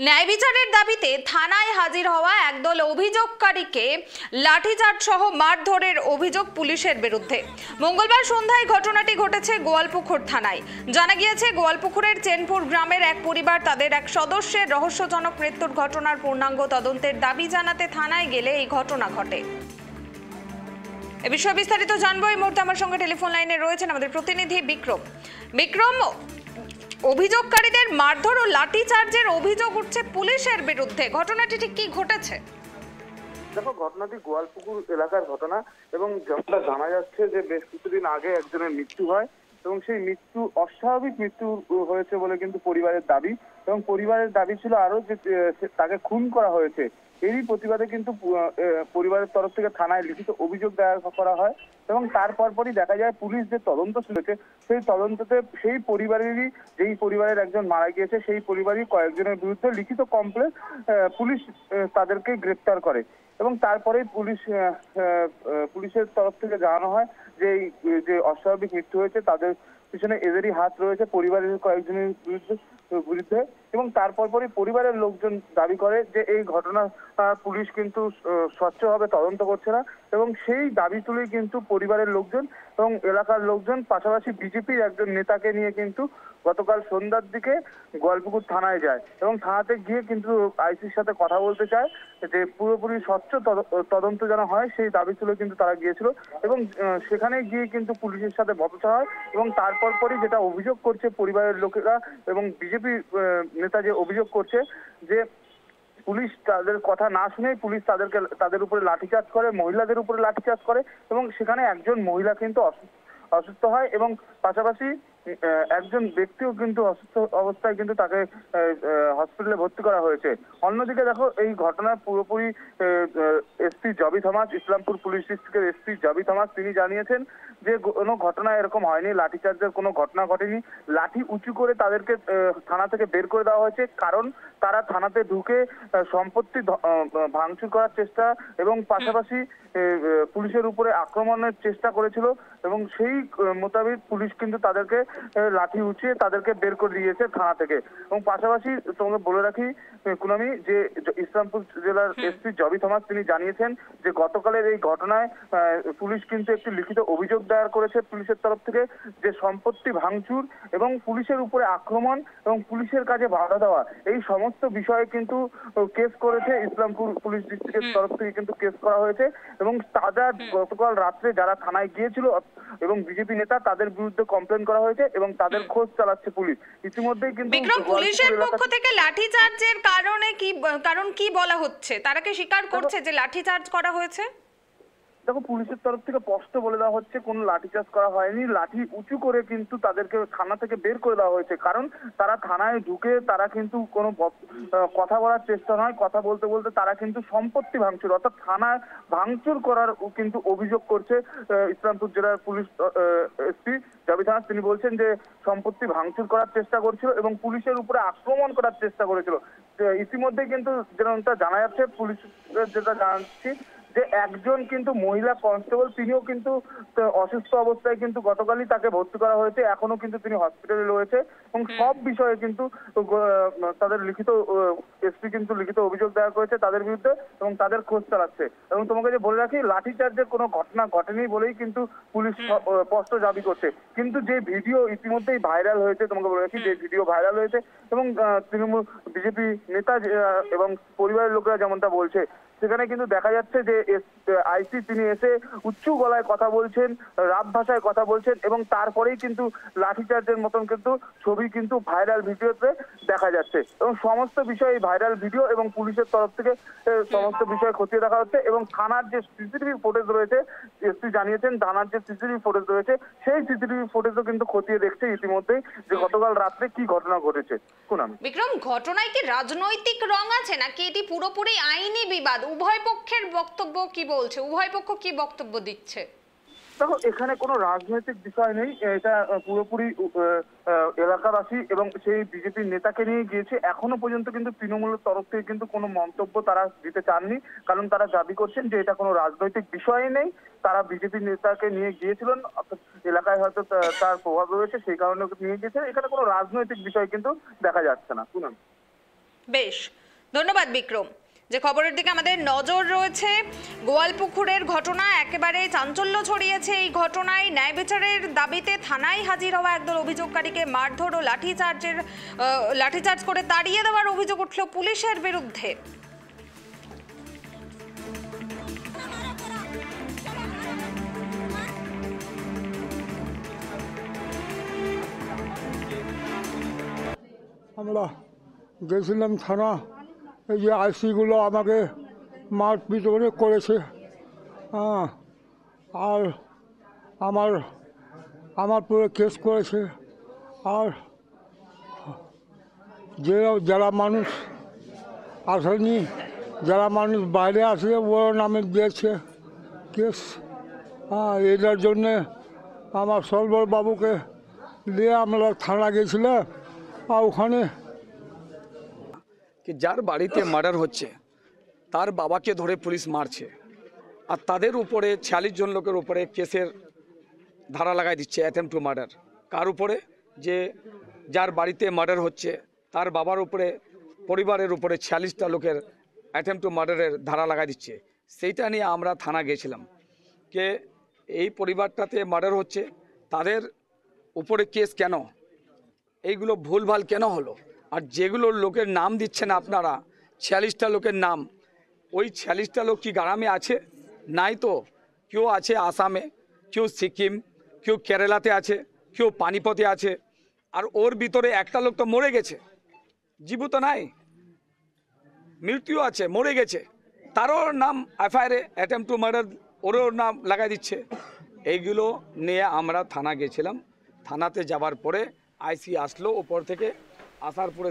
ন্যায় বিচারের দাবিতে থানায় হাজির হওয়া একদল অভিযোগকারীকে লাঠিচার্জ সহ মারধরের অভিযোগ পুলিশের বিরুদ্ধে। মঙ্গলবার সন্ধ্যায় ঘটনাটি ঘটেছে গোয়ালপুকুর থানায়। জানা গিয়েছে, গোয়ালপুকুরের চেনপুর গ্রামের এক পরিবার তাদের এক সদস্যের রহস্যজনক মৃত্যুর ঘটনার পূর্ণাঙ্গ তদন্তের দাবি জানাতে থানায় গেলে এই ঘটনা ঘটে। এ বিষয়ে বিস্তারিত জানবো। এই মুহূর্তে আমার সঙ্গে টেলিফোন লাইনে রয়েছেন আমাদের প্রতিনিধি বিক্রম। অভিযোগকারীদের মারধর ও লাঠিচার্জের অভিযোগ উঠছে পুলিশের বিরুদ্ধে, ঘটনাটি ঠিক কি ঘটেছে? দেখো, ঘটনাটি গোয়ালপুকুর এলাকার ঘটনা এবং যেমনটা জানা যাচ্ছে যে বেশ কিছুদিন আগে একজনের মৃত্যু হয় এবং সেই মৃত্যু অস্বাভাবিক মৃত্যু হয়েছে বলে কিন্তু পরিবারের দাবি, এবং পরিবারের দাবি ছিল আরো যে তাকে খুন করা হয়েছে। এরই প্রতিবাদে কিন্তু পরিবারের তরফ থেকে থানায় লিখিত অভিযোগ দায়ের করা হয় এবং তারপরই দেখা যায় পুলিশ যে তদন্ত শুরুছে সেই তদন্ততে সেই পরিবারেরই, যেই পরিবারের একজন মারা গিয়েছে সেই পরিবারই কয়েকজনের বিরুদ্ধে লিখিত কমপ্লেন পুলিশ তাদেরকে গ্রেপ্তার করে এবং তারপরে পুলিশের তরফ থেকে জানানো হয় যে অস্বাভাবিক মৃত্যু হয়েছে তাদের পিছনে এদেরই হাত রয়েছে, পরিবারের কয়েকজনের বিরুদ্ধে। এবং তারপরই পরিবারের লোকজন দাবি করে যে এই ঘটনা পুলিশ কিন্তু স্বচ্ছভাবে তদন্ত করছে না এবং সেই দাবি তুলেই কিন্তু পরিবারের লোকজন এবং এলাকার লোকজন পাশাপাশি বিজেপির একজন নেতাকে নিয়ে কিন্তু গতকাল সন্ধ্যার দিকে গোয়ালপুকুর থানায় যায় এবং থানাতে গিয়ে কিন্তু আইসির সাথে কথা বলতে চায় যে পুরোপুরি স্বচ্ছ তদন্ত যেন হয়, সেই দাবি তুলে কিন্তু তারা গিয়েছিল এবং সেখানে গিয়ে কিন্তু পুলিশের সাথে বচসা হয় এবং তারপরই যেটা অভিযোগ করছে পরিবারের লোকেরা এবং বিজেপি নেতা যে অভিযোগ করছে যে পুলিশ তাদের কথা না শুনেই পুলিশ তাদের উপরে লাঠিচার্জ করে, মহিলাদের উপরে লাঠিচার্জ করে এবং সেখানে একজন মহিলা কিন্তু অসুস্থ হয় এবং পাশাপাশি একজন ব্যক্তিও কিন্তু অসুস্থ অবস্থায় কিন্তু তাকে হসপিটালে ভর্তি করা হয়েছে। অন্যদিকে দেখো, এই ঘটনার পুরোপুরি এসপি জবি থমাস, ইসলামপুর পুলিশ ডিস্ট্রিক্টের এসপি জবি থমাস, তিনি জানিয়েছেন যে কোনো ঘটনা এরকম হয়নি, লাঠিচার্জের কোনো ঘটনা ঘটেনি। লাঠি উঁচু করে তাদেরকে থানা থেকে বের করে দেওয়া হয়েছে কারণ তারা থানাতে ঢুকে সম্পত্তি ভাঙচুর করার চেষ্টা এবং পাশাপাশি পুলিশের উপরে আক্রমণের চেষ্টা করেছিল এবং সেই মোতাবেক পুলিশ কিন্তু তাদেরকে লাঠি উঁচিয়ে তাদেরকে বের করে দিয়েছে থানা থেকে। এবং পাশাপাশি তোমাকে বলে রাখি কুনামি, যে ইসলামপুর জেলার এসপি জবি থমাস তিনি জানিয়েছেন যে গতকালের এই ঘটনায় পুলিশ কিন্তু একটি লিখিত অভিযোগ দায়ের করেছে পুলিশের তরফ থেকে, যে সম্পত্তি ভাঙচুর এবং পুলিশের উপরে আক্রমণ এবং পুলিশের কাজে বাধা দেওয়া, এই সমস্ত বিষয়ে কিন্তু কেস করেছে ইসলামপুর পুলিশ ডিস্ট্রিক্টের তরফ থেকে কিন্তু কেস করা হয়েছে এবং তারা গতকাল রাত্রে যারা থানায় গিয়েছিল এবং বিজেপি নেতা তাদের বিরুদ্ধে কমপ্লেন করা হয়েছে এবং তাদের খোঁজ চালাচ্ছে পুলিশ। ইতিমধ্যেই কিন্তু পুলিশের পক্ষ থেকে লাঠিচার্জের কারণ কি বলা হচ্ছে? তারা কি স্বীকার করছে যে লাঠিচার্জ করা হয়েছে? দেখো, পুলিশের তরফ থেকে স্পষ্ট বলে দেওয়া হচ্ছে কোনো লাঠিচার্জ করা হয়নি, লাঠি উঁচু করে কিন্তু তাদেরকে থানা থেকে বের করে দেওয়া হয়েছে কারণ তারা থানায় ঢুকে তারা কিন্তু কোনো কথা বলার চেষ্টা নয়, কথা বলতে বলতে তারা কিন্তু সম্পত্তি ভাঙচুর অর্থাৎ থানায় ভাঙচুর করার কিন্তু অভিযোগ করছে ইসলামপুর জেলার পুলিশ এসপি জবি থমাস। তিনি বলছেন যে সম্পত্তি ভাঙচুর করার চেষ্টা করছিল এবং পুলিশের উপরে আক্রমণ করার চেষ্টা করেছিল। ইতিমধ্যে কিন্তু যেটা জানা যাচ্ছে, পুলিশ যেটা জানাচ্ছি যে একজন কিন্তু মহিলা কনস্টেবল, তিনিও কিন্তু অসুস্থ অবস্থায় কিন্তু গতকালই তাকে ভর্তি করা হয়েছে, এখনো কিন্তু তিনি হসপিটালে রয়েছে এবং সব বিষয়ে কিন্তু তাদের এসপি কিন্তু লিখিত অভিযোগ দায়ের করেছে তাদের বিরুদ্ধে এবং তাদের খোঁজ চালাচ্ছে। এবং তোমাকে যে বলে রাখি, লাঠিচার্জের কোনো ঘটনা ঘটেনি বলেই কিন্তু পুলিশ স্পষ্ট দাবি করছে, কিন্তু যে ভিডিও ইতিমধ্যেই ভাইরাল হয়েছে, তোমাকে বলে রাখি যে ভিডিও ভাইরাল হয়েছে এবং তৃণমূল বিজেপি নেতা এবং পরিবারের লোকেরা যেমনটা বলছে, সেখানে কিন্তু দেখা যাচ্ছে যে আইসি তিনি এসে উচ্চ গলায় কথা বলছেন, রাব ভাষায় কথা বলছেন এবং তারপরেই কিন্তু লাঠিচার্জের মতন কিন্তু ছবি কিন্তু ভাইরাল ভিডিওতে দেখা যাচ্ছে এবং সমস্ত বিষয় ভাইরাল ভিডিও এবং পুলিশের তরফ থেকে সমস্ত বিষয় খতিয়ে দেখা হচ্ছে এবং থানার যে সিসিটিভি ফুটেজ রয়েছে, এসপি জানিয়েছেন থানার যে সিসিটিভি ফুটেজ রয়েছে সেই সিসিটিভি ফুটেজও কিন্তু খতিয়ে দেখছে ইতিমধ্যেই যে গতকাল রাত্রে কি ঘটনা ঘটেছে। বিক্রম, ঘটনায় কি রাজনৈতিক রং আছে নাকি এটি পুরোপুরি আইনি বিবাদ? উভয় পক্ষের বক্তব্য কি বলছে, উভয় পক্ষ কি বক্তব্য দিচ্ছে? দেখো, এখানে কোনো রাজনৈতিক বিষয় নেই, এটা পুরোপুরি এলাকাবাসী এবং সেই বিজেপির নেতাকে নিয়ে গিয়েছে। এখনো পর্যন্ত কিন্তু তৃণমূলের তরফ থেকে কিন্তু কোনো মন্তব্য তারা দিতে চাননি কারণ তারা দাবি করছেন যে এটা কোনো রাজনৈতিক বিষয় নেই, তারা বিজেপি নেতাকে নিয়ে গিয়েছিলেন, এলাকায় হয়তো তার প্রভাব রয়েছে সেই কারণে নিয়ে গিয়েছেন, এখানে কোনো রাজনৈতিক বিষয় কিন্তু দেখা যাচ্ছে না। শুনুন, বেশ, ধন্যবাদ বিক্রম। যে খবরের দিকে আমাদের নজর রয়েছে, গোয়ালপুকুরের ঘটনা একেবারে চাঞ্চল্য ছড়িয়েছে। এই ঘটনায় ন্যায় বিচারের দাবিতে থানায় হাজির হওয়া একদল অভিযোগকারীকে মারধর ও লাঠিচার্জ করে তাড়িয়ে দেওয়ার অভিযোগ উঠল পুলিশের বিরুদ্ধে। আমরা গেছিলাম থানা, এই যে আইসিগুলো আমাকে মারপিট করেছে, হ্যাঁ, আর আমার পুরো কেস করেছে। আর যারা মানুষ আসেনি, যারা মানুষ বাইরে আসে ওর নামে দিয়েছে কেস। হ্যাঁ, এটার জন্যে আমার সলবর বাবুকে দিয়ে আমরা থানা গেছিলাম। আর ওখানে कि যার বাড়িতে মার্ডার হচ্ছে তার বাবাকে ধরে পুলিশ মারছে, আর তাদের উপরে 46 জন লোকের উপরে কেসের ধারা লাগাই দিচ্ছে অ্যাটেম্প টু মার্ডার। কার উপরে? যে যার বাড়িতে মার্ডার হচ্ছে তার বাবার উপরে, পরিবারের উপরে 46টা লোকের অ্যাটেম্প টু মার্ডারের ধারা লাগাই দিচ্ছে। সেইটা নিয়ে আমরা থানা গেছিলাম, কে এই পরিবারটাতে মার্ডার হচ্ছে, তাদের উপরে কেস কেন, এইগুলো ভুলভাল কেন হলো? আর যেগুলো লোকের নাম দিচ্ছেন আপনারা, 46টা লোকের নাম, ওই 46টা লোক কি গ্রামে আছে? নাই তো। কেউ আছে আসামে, কেউ সিকিম, কেউ কেরালাতে আছে, কেউ পানিপথে আছে। আর ওর ভিতরে একটা লোক তো মরে গেছে, জীবিত নাই, মৃত্যু আছে, মরে গেছে, তারও নাম এফআইআরে অ্যাটেম্প টু মার্ডার, ওরও নাম লাগাই দিচ্ছে। এইগুলো নিয়ে আমরা থানা গেছিলাম। থানাতে যাওয়ার পরে আইসি আসলো ওপর থেকে, আসার পরে